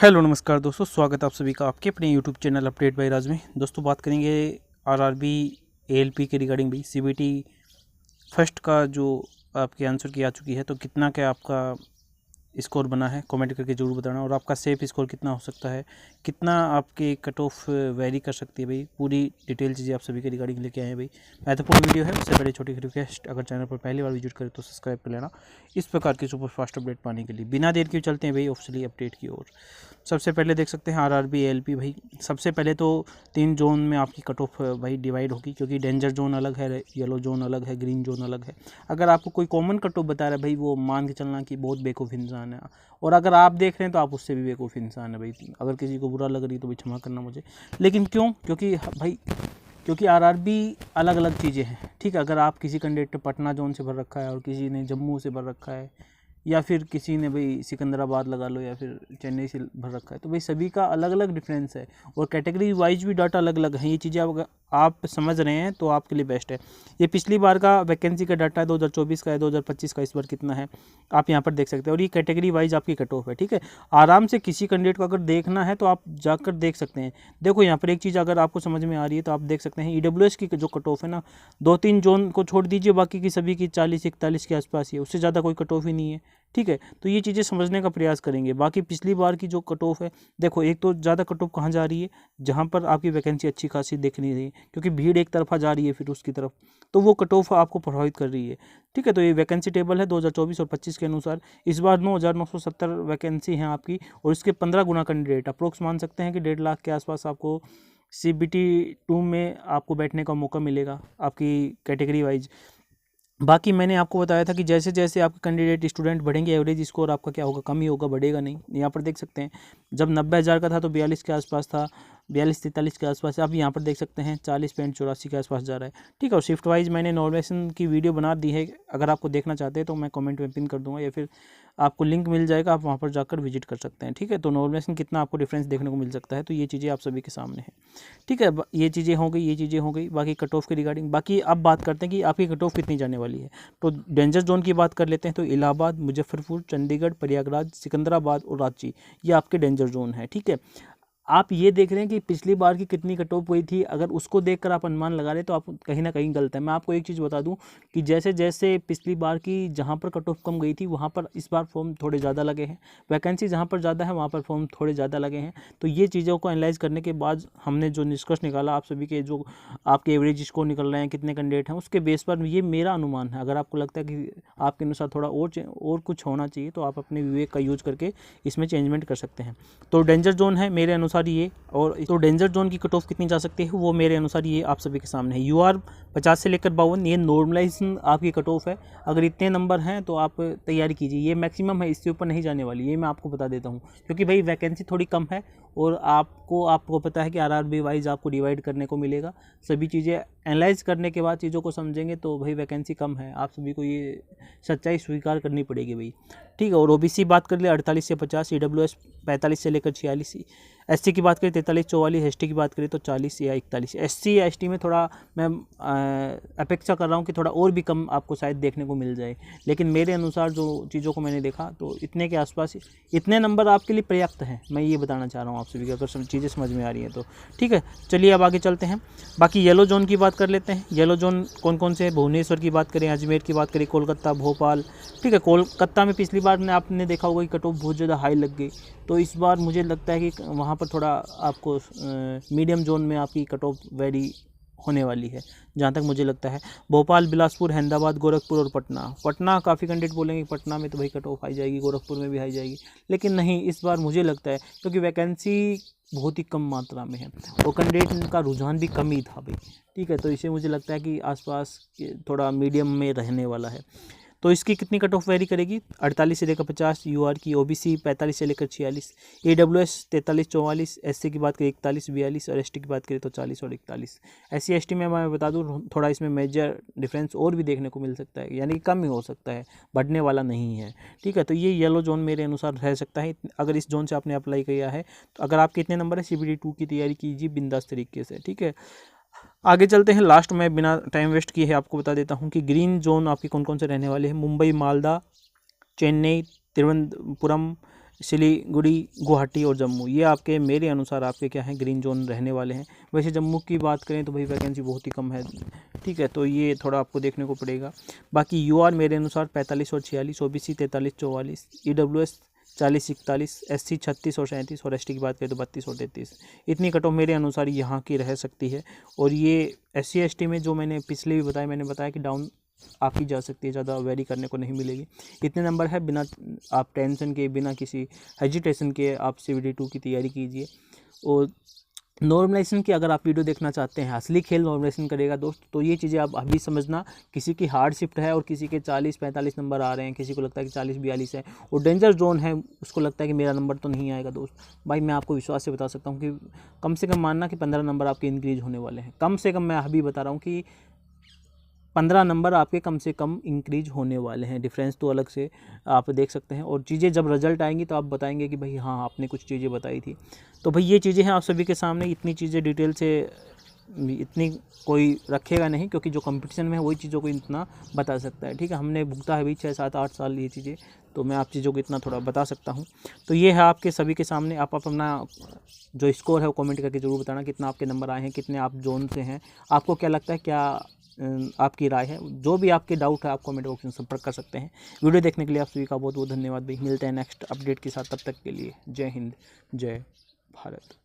Hello नमस्कार दोस्तों, स्वागत है आप सभी का आपके अपने यूट्यूब चैनल अपडेट बाय राज में। दोस्तों बात करेंगे आरआरबी एएलपी के रिगार्डिंग भी। सीबीटी फर्स्ट का जो आपके आंसर की आ चुकी है, तो कितना क्या आपका स्कोर बना है कमेंट करके ज़रूर बताना। और आपका सेफ स्कोर कितना हो सकता है, कितना आपके कट ऑफ वेरी कर सकती है भाई, पूरी डिटेल चीज़ें आप सभी के रिगार्डिंग लेके आए हैं भाई। महत्वपूर्ण वीडियो है। उससे पहले छोटी रिक्वेस्ट, अगर चैनल पर पहली बार विजिट करें तो सब्सक्राइब कर लेना इस प्रकार की सुपर फास्ट अपडेट पाने के लिए। बिना देर के चलते हैं भाई ऑफिशियली अपडेट की ओर। सबसे पहले देख सकते हैं आरआरबी एएलपी भाई। सबसे पहले तो 3 जोन में आपकी कट ऑफ भाई डिवाइड होगी, क्योंकि डेंजर जोन अलग है, येलो जोन अलग है, ग्रीन जोन अलग है। अगर आपको कोई कॉमन कट ऑफ बता रहा है भाई, वो मान के चलना कि बहुत बेवकूफ़ इंसान है। और अगर आप देख रहे हैं तो आप उससे भी बेवकूफ़ इंसान है भाई। अगर किसी को बुरा लग रही है तो भी क्षमा करना मुझे। लेकिन क्यों? क्योंकि आरआरबी अलग अलग चीज़ें हैं, ठीक है। अगर आप किसी कैंडिडेट ने पटना जोन से भर रखा है और किसी ने जम्मू से भर रखा है, या फिर किसी ने भाई सिकंदराबाद लगा लो, या फिर चेन्नई से भर रखा है, तो भाई सभी का अलग अलग डिफरेंस है। और कैटेगरी वाइज भी डाटा अलग अलग है। ये चीज़ें अगर आप समझ रहे हैं तो आपके लिए बेस्ट है। ये पिछली बार का वैकेंसी का डाटा है, 2024 का है, 2025 का इस बार कितना है आप यहाँ पर देख सकते हैं। और ये कैटेगरी वाइज आपकी कट ऑफ है, ठीक है। आराम से किसी कैंडिडेट को अगर देखना है तो आप जाकर देख सकते हैं। देखो यहाँ पर एक चीज़ अगर आपको समझ में आ रही है तो आप देख सकते हैं ईडब्ल्यूएस की जो कट ऑफ है ना, 2-3 जोन को छोड़ दीजिए, बाकी की सभी की 40-41 के आसपास ही है। उससे ज़्यादा कोई कट ऑफ ही नहीं है, ठीक है। तो ये चीज़ें समझने का प्रयास करेंगे। बाकी पिछली बार की जो कट ऑफ है, देखो एक तो ज़्यादा कट ऑफ कहाँ जा रही है, जहाँ पर आपकी वैकेंसी अच्छी खासी दिख नहीं रही, क्योंकि भीड़ एक तरफा जा रही है फिर उसकी तरफ, तो वो कट ऑफ आपको प्रभावित कर रही है, ठीक है। तो ये वैकेंसी टेबल है 2024 और 25 के अनुसार। इस बार 9,970 वैकेंसी हैं आपकी, और इसके 15 गुना कैंडिडेट अप्रोक्स मान सकते हैं कि 1.5 लाख के आसपास आपको CBT 2 में आपको बैठने का मौका मिलेगा आपकी कैटेगरी वाइज। बाकी मैंने आपको बताया था कि जैसे जैसे आपके कैंडिडेट स्टूडेंट बढ़ेंगे, एवरेज स्कोर आपका क्या होगा, कम ही होगा, बढ़ेगा नहीं। यहाँ पर देख सकते हैं जब 90,000 का था तो 42 के आसपास था, 42-43 के आसपास। अब यहाँ पर देख सकते हैं 40.84 के आसपास जा रहा है, ठीक है। और शिफ्ट वाइज मैंने नॉर्मेशन की वीडियो बना दी है, अगर आपको देखना चाहते हैं तो मैं कमेंट में पिन कर दूंगा, या फिर आपको लिंक मिल जाएगा, आप वहाँ पर जाकर विजिट कर सकते हैं, ठीक है। तो नॉर्मेशन कितना आपको डिफरेंस देखने को मिल सकता है, तो ये चीज़ें आप सभी के सामने हैं, ठीक है। ये चीज़ें हो गई, ये चीज़ें हो गई। बाकी कट ऑफ के रिगार्डिंग बाकी अब बात करते हैं कि आपकी कट ऑफ कितनी जाने वाली है। तो डेंजर जोन की बात कर लेते हैं, तो इलाहाबाद, मुजफ्फरपुर, चंडीगढ़, प्रयागराज, सिकंदराबाद और रांची, ये आपके डेंजर जोन है, ठीक है। आप ये देख रहे हैं कि पिछली बार की कितनी कट ऑफ हुई थी, अगर उसको देखकर आप अनुमान लगा रहे तो आप कहीं ना कहीं गलत है। मैं आपको एक चीज़ बता दूं कि जैसे जैसे पिछली बार की जहां पर कट ऑफ कम गई थी, वहां पर इस बार फॉर्म थोड़े ज़्यादा लगे हैं। वैकेंसी जहां पर ज़्यादा है वहां पर फॉर्म थोड़े ज़्यादा लगे हैं। तो ये चीज़ों को एनालाइज करने के बाद हमने जो निष्कर्ष निकाला, आप सभी के जो आपके एवरेज स्कोर निकल रहे हैं, कितने कैंडिडेट हैं, उसके बेस पर ये मेरा अनुमान है। अगर आपको लगता है कि आपके अनुसार थोड़ा और कुछ होना चाहिए, तो आप अपने विवेक का यूज करके इसमें चेंजमेंट कर सकते हैं। तो डेंजर जोन है मेरे अनुसार ये। और तो डेंजर जोन की कट ऑफ कितनी जा सकती है, वो मेरे अनुसार ये आप सभी के सामने है। UR 50 से लेकर 52, ये नॉर्मलाइजेशन आपकी कट ऑफ है। अगर इतने नंबर हैं तो आप तैयारी कीजिए, ये मैक्सिमम है, इससे ऊपर नहीं जाने वाली, ये मैं आपको बता देता हूँ। क्योंकि भाई वैकेंसी थोड़ी कम है, और आपको पता है कि आरआरबी वाइज आपको डिवाइड करने को मिलेगा। सभी चीज़ें एनालाइज करने के बाद चीज़ों को समझेंगे तो भाई वैकेंसी कम है, आप सभी को ये सच्चाई स्वीकार करनी पड़ेगी भाई, ठीक है। और OBC बात कर ले 48 से 50, EWS 45 से लेकर 46, SC की बात करें 43-44, ST की बात करें तो 40 या 41। SC या ST में थोड़ा मैं अपेक्षा कर रहा हूँ कि थोड़ा और भी कम आपको शायद देखने को मिल जाए, लेकिन मेरे अनुसार जो चीज़ों को मैंने देखा तो इतने के आसपास, इतने नंबर आपके लिए पर्याप्त हैं, मैं ये बताना चाह रहा हूँ आप सभी को, अगर सब चीज़ें समझ में आ रही हैं तो, ठीक है। चलिए अब आगे चलते हैं। बाकी येलो जोन की बात कर लेते हैं। येलो जोन कौन कौन से है, भुवनेश्वर की बात करें, अजमेर की बात करें, कोलकाता, भोपाल, ठीक है। कोलकाता में पिछली बार आपने देखा होगा कि कट ऑफ बहुत ज़्यादा हाई लग गई, तो इस बार मुझे लगता है कि वहाँ पर थोड़ा आपको मीडियम जोन में आपकी कट ऑफ वेरी होने वाली है, जहाँ तक मुझे लगता है। भोपाल, बिलासपुर, अहमदाबाद, गोरखपुर और पटना काफ़ी कैंडिडेट बोलेंगे पटना में तो भाई कट ऑफ आई जाएगी, गोरखपुर में भी आई जाएगी, लेकिन नहीं, इस बार मुझे लगता है क्योंकि वैकेंसी बहुत ही कम मात्रा में है और कैंडिडेट का रुझान भी कम ही था भाई, ठीक है। तो इसे मुझे लगता है कि आसपास थोड़ा मीडियम में रहने वाला है। तो इसकी कितनी कट ऑफ वेरी करेगी, 48 से लेकर 50 UR की, OBC 45 से लेकर 46, AWS 43-44, SC की बात करें 41-42 और ST की बात करें तो 40 और 41। SC ST में मैं बता दूं थोड़ा इसमें मेजर डिफरेंस और भी देखने को मिल सकता है, यानी कि कम ही हो सकता है, बढ़ने वाला नहीं है, ठीक है। तो ये येलो जोन मेरे अनुसार रह सकता है, अगर इस जोन से आपने अप्लाई किया है तो। अगर आपके इतने नंबर है, CBT 2 की तैयारी कीजिए बिंदास तरीके से, ठीक है। आगे चलते हैं। लास्ट में बिना टाइम वेस्ट किए है आपको बता देता हूं कि ग्रीन जोन आपके कौन कौन से रहने वाले हैं। मुंबई, मालदा, चेन्नई, तिरुवनंतपुरम, सिलीगुड़ी, गुवाहाटी और जम्मू, ये आपके मेरे अनुसार आपके क्या हैं, ग्रीन जोन रहने वाले हैं। वैसे जम्मू की बात करें तो भाई वैकेंसी बहुत ही कम है, ठीक है, तो ये थोड़ा आपको देखने को पड़ेगा। बाकी यूआर मेरे अनुसार 45 और 46, ओबीसी 43 44, ईडब्ल्यूएस 40-41, एससी 36 और 37, और एसटी की बात करें तो 32 और 33। इतनी कट ऑफ मेरे अनुसार यहाँ की रह सकती है। और ये एससी एसटी में जो मैंने पिछले भी बताया, मैंने बताया कि डाउन आपकी जा सकती है, ज़्यादा वेरी करने को नहीं मिलेगी। इतने नंबर है, बिना आप टेंशन के, बिना किसी हेजिटेशन के आप CBT 2 की तैयारी कीजिए। और नॉर्मलाइजेशन की अगर आप वीडियो देखना चाहते हैं, असली खेल नॉर्मलाइजेशन करेगा दोस्त, तो ये चीज़ें आप अभी समझना। किसी की हार्ड शिफ्ट है और किसी के 40-45 नंबर आ रहे हैं, किसी को लगता है कि 40-42 है, और डेंजर जोन है, उसको लगता है कि मेरा नंबर तो नहीं आएगा दोस्त। भाई मैं आपको विश्वास से बता सकता हूँ कि कम से कम मानना कि 15 नंबर आपके इंक्रीज होने वाले हैं। कम से कम मैं अभी बता रहा हूँ कि 15 नंबर आपके कम से कम इंक्रीज होने वाले हैं। डिफरेंस तो अलग से आप देख सकते हैं, और चीज़ें जब रिजल्ट आएंगी तो आप बताएंगे कि भाई हाँ, आपने कुछ चीज़ें बताई थी। तो भाई ये चीज़ें हैं आप सभी के सामने। इतनी चीज़ें डिटेल से इतनी कोई रखेगा नहीं, क्योंकि जो कंपटीशन में है वही चीज़ों को इतना बता सकता है, ठीक है। हमने भुगता है भाई 6-7-8 साल ये चीज़ें, तो मैं आप चीज़ों को इतना थोड़ा बता सकता हूँ। तो ये है आपके सभी के सामने। आप अपना जो स्कोर है वो कमेंट करके ज़रूर बताना, कितना आपके नंबर आए हैं, कितने आप जोन से हैं, आपको क्या लगता है, क्या आपकी राय है। जो भी आपके डाउट है आप कमेंट बॉक्स में संपर्क कर सकते हैं। वीडियो देखने के लिए आप सभी का बहुत बहुत धन्यवाद भाई। मिलते हैं नेक्स्ट अपडेट के साथ, तब तक के लिए जय हिंद, जय भारत।